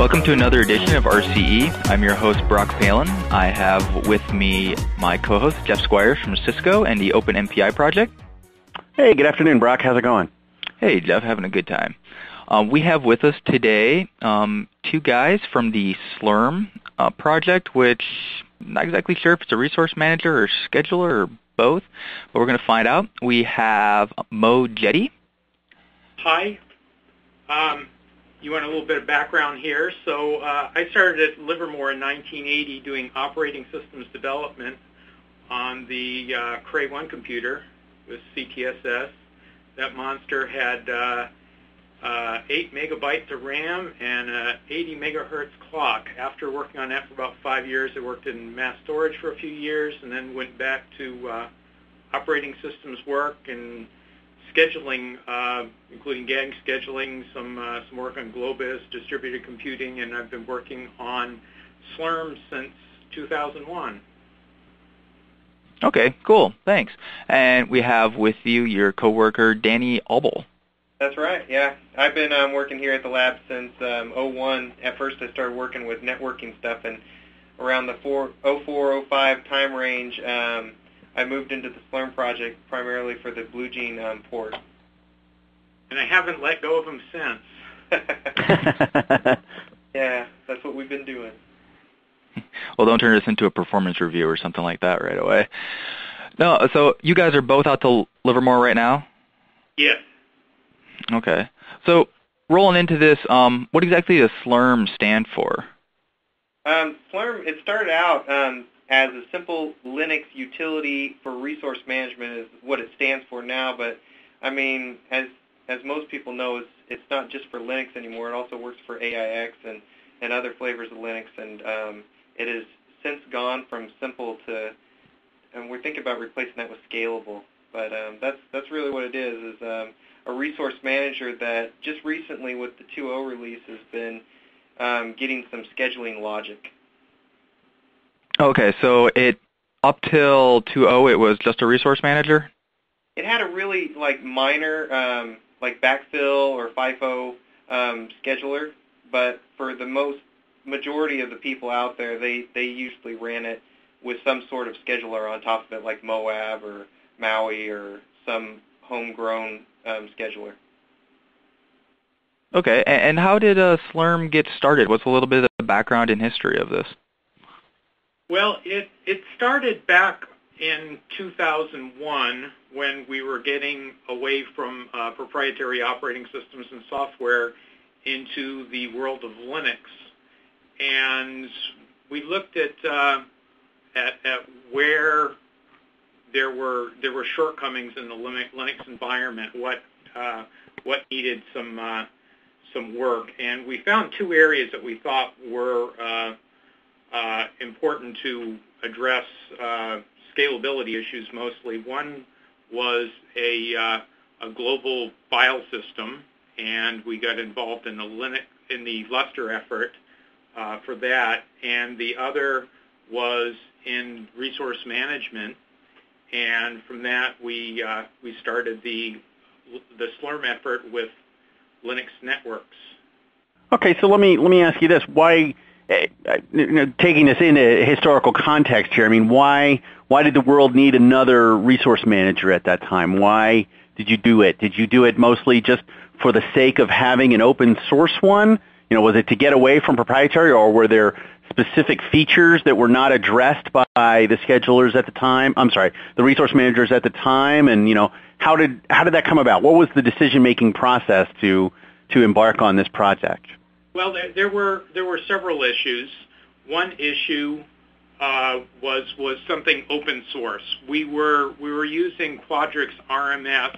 Welcome to another edition of RCE. I'm your host, Brock Palen. I have with me my co-host, Jeff Squyres from Cisco and the Open MPI project. Hey, good afternoon, Brock. How's it going? Hey, Jeff, having a good time. We have with us today two guys from the SLURM project, which I'm not exactly sure if it's a resource manager or scheduler or both, but we're going to find out. We have Jette. Hi. You want a little bit of background here. So I started at Livermore in 1980 doing operating systems development on the Cray 1 computer with CTSS. That monster had 8 megabytes of RAM and an 80 megahertz clock. After working on that for about 5 years, I worked in mass storage for a few years and then went back to operating systems work and scheduling, including gang scheduling, some work on Globus, distributed computing, and I've been working on SLURM since 2001. Okay, cool. Thanks. And we have with you your coworker, Danny Auble. That's right, yeah. I've been working here at the lab since 01. At first I started working with networking stuff, and around the 04-05 time range, I moved into the SLURM project primarily for the bluegene port. And I haven't let go of them since. Yeah, that's what we've been doing. Well, don't turn this into a performance review or something like that right away. No, so you guys are both out to Livermore right now? Yes. Okay. So rolling into this, what exactly does SLURM stand for? SLURM, it started out as a simple Linux utility for resource management is what it stands for now, but I mean, as most people know, it's not just for Linux anymore. It also works for AIX and other flavors of Linux, and it has since gone from simple to, and we're thinking about replacing that with scalable. But that's really what it is a resource manager that just recently with the 2.0 release has been getting some scheduling logic. Okay, so up till 2.0 it was just a resource manager? It had a really minor backfill or FIFO scheduler, but for the majority of the people out there, they usually ran it with some sort of scheduler on top of it, like Moab or Maui or some homegrown scheduler. Okay, and how did SLURM get started? What's a little bit of the background and history of this? Well, it started back in 2001 when we were getting away from proprietary operating systems and software into the world of Linux, and we looked at where there were shortcomings in the Linux environment, what needed some work, and we found two areas that we thought were important to address scalability issues mostly. One was a global file system, and we got involved in the Lustre effort for that. And the other was in resource management, and from that we started the SLURM effort with Linux networks. Okay, so let me ask you this: why? Taking this into historical context here, I mean, why did the world need another resource manager at that time? Why did you do it? Did you do it mostly just for the sake of having an open source one? Was it to get away from proprietary, or were there specific features that were not addressed by the schedulers at the time? I'm sorry, the resource managers at the time, and how did that come about? What was the decision-making process to embark on this project? Well, there were several issues. One issue was something open source. We were using Quadrix RMS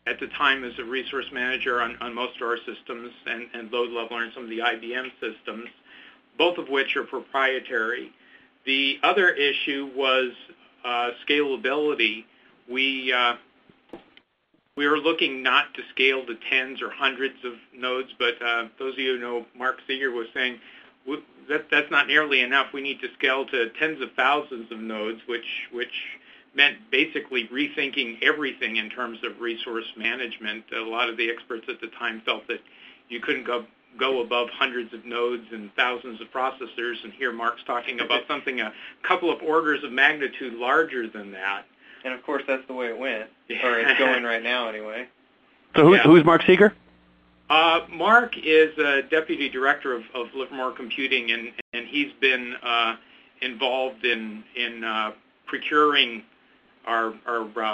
at the time as a resource manager on most of our systems, and load leveler and some of the IBM systems, both of which are proprietary. The other issue was scalability. We were looking not to scale to tens or hundreds of nodes, but those of you who know Mark Seeger was saying that's not nearly enough. We need to scale to tens of thousands of nodes, which meant basically rethinking everything in terms of resource management. A lot of the experts at the time felt that you couldn't go go above hundreds of nodes and thousands of processors, and here Mark's talking about something a couple of orders of magnitude larger than that. And of course, that's the way it went, or it's going right now anyway. So who's Mark Squyres? Mark is a deputy director of Livermore Computing, and he's been involved in procuring our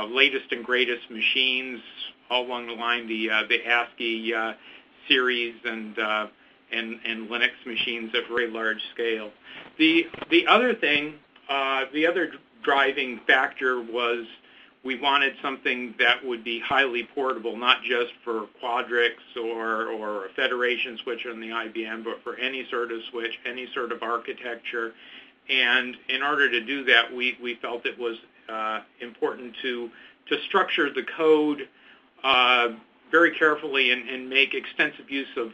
latest and greatest machines all along the line, the ASCII series and Linux machines at very large scale. The other thing, the other driving factor was we wanted something that would be highly portable, not just for Quadrix or a Federation switch on the IBM, but for any sort of switch, any sort of architecture. And in order to do that, we felt it was important to structure the code very carefully and make extensive use of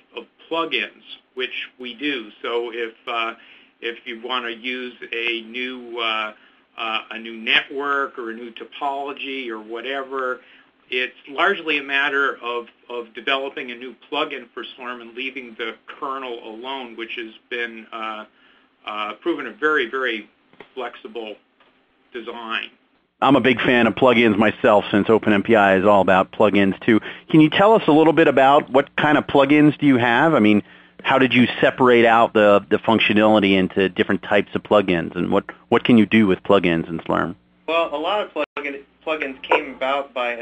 plugins, which we do. So if you want to use a new network or a new topology or whatever, it's largely a matter of developing a new plugin for SLURM and leaving the kernel alone, which has been proven a very, very flexible design. I'm a big fan of plugins myself, since OpenMPI is all about plugins too. Can you tell us a little bit about what kind of plugins do you have? I mean, how did you separate out the functionality into different types of plugins, and what can you do with plugins in SLURM? Well, a lot of plugins came about by,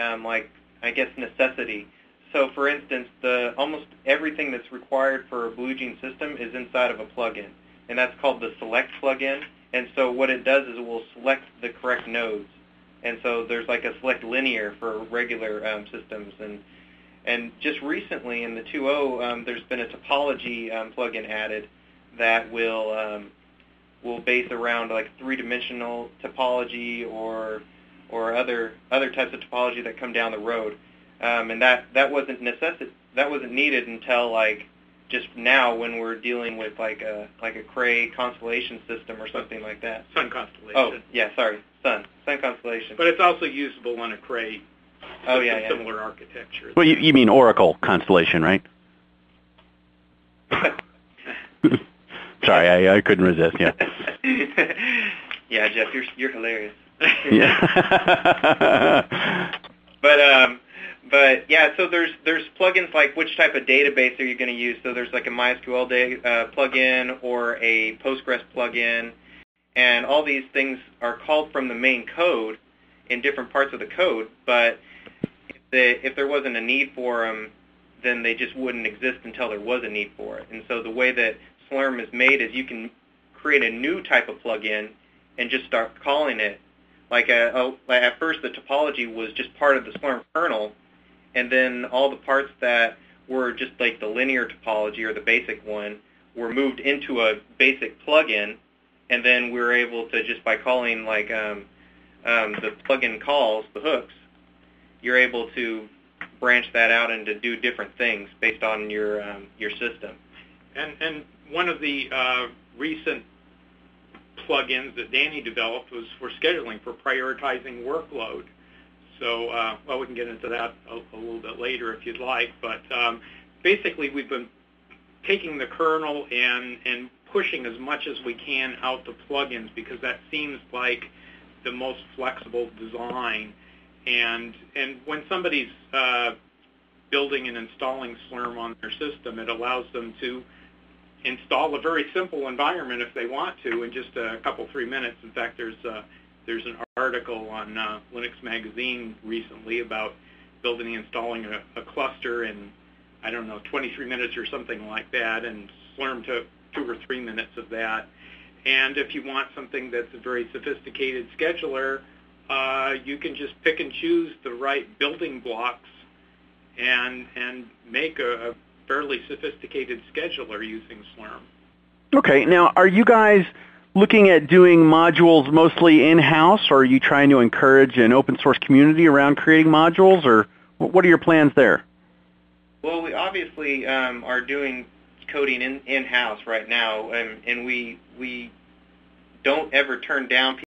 I guess, necessity. So, for instance, almost everything that's required for a bluegene system is inside of a plugin, and that's called the select plugin. And so what it does is it will select the correct nodes. And so there's like a select linear for regular systems. And just recently in the 2.0, there's been a topology plugin added that will base around like three-dimensional topology or other types of topology that come down the road. And that wasn't needed until like just now when we're dealing with like a Cray constellation system or something like that. Sun constellation. Oh, yeah, sorry, Sun constellation. But it's also usable on a Cray similar architecture. Well, you mean Oracle constellation, right? Sorry, I couldn't resist, yeah. Yeah, Jeff, you're hilarious. Yeah. But yeah, so there's plugins like which type of database are you going to use? So there's like a MySQL plugin or a Postgres plugin, and all these things are called from the main code in different parts of the code. But if there wasn't a need for them, then they just wouldn't exist until there was a need for it. And so the way that SLURM is made is you can create a new type of plugin and just start calling it. Like at first, the topology was just part of the SLURM kernel. And then all the parts that were just like the linear topology or the basic one were moved into a basic plugin, and then we were able to just by calling like the plugin calls, the hooks, you're able to branch that out and to do different things based on your system. And one of the recent plugins that Danny developed was for scheduling, for prioritizing workload. So, we can get into that a little bit later if you'd like. But basically, we've been taking the kernel and pushing as much as we can out the plugins because that seems like the most flexible design. And when somebody's building and installing SLURM on their system, it allows them to install a very simple environment if they want to in just a couple, 3 minutes. In fact, there's an article on Linux Magazine recently about building and installing a cluster in, 23 minutes or something like that, and SLURM took 2 or 3 minutes of that. And if you want something that's a very sophisticated scheduler, you can just pick and choose the right building blocks and make a fairly sophisticated scheduler using SLURM. Okay, now are you guys looking at doing modules mostly in-house, or are you trying to encourage an open source community around creating modules, or what are your plans there? Well, we obviously are doing coding in-house right now, and we don't ever turn down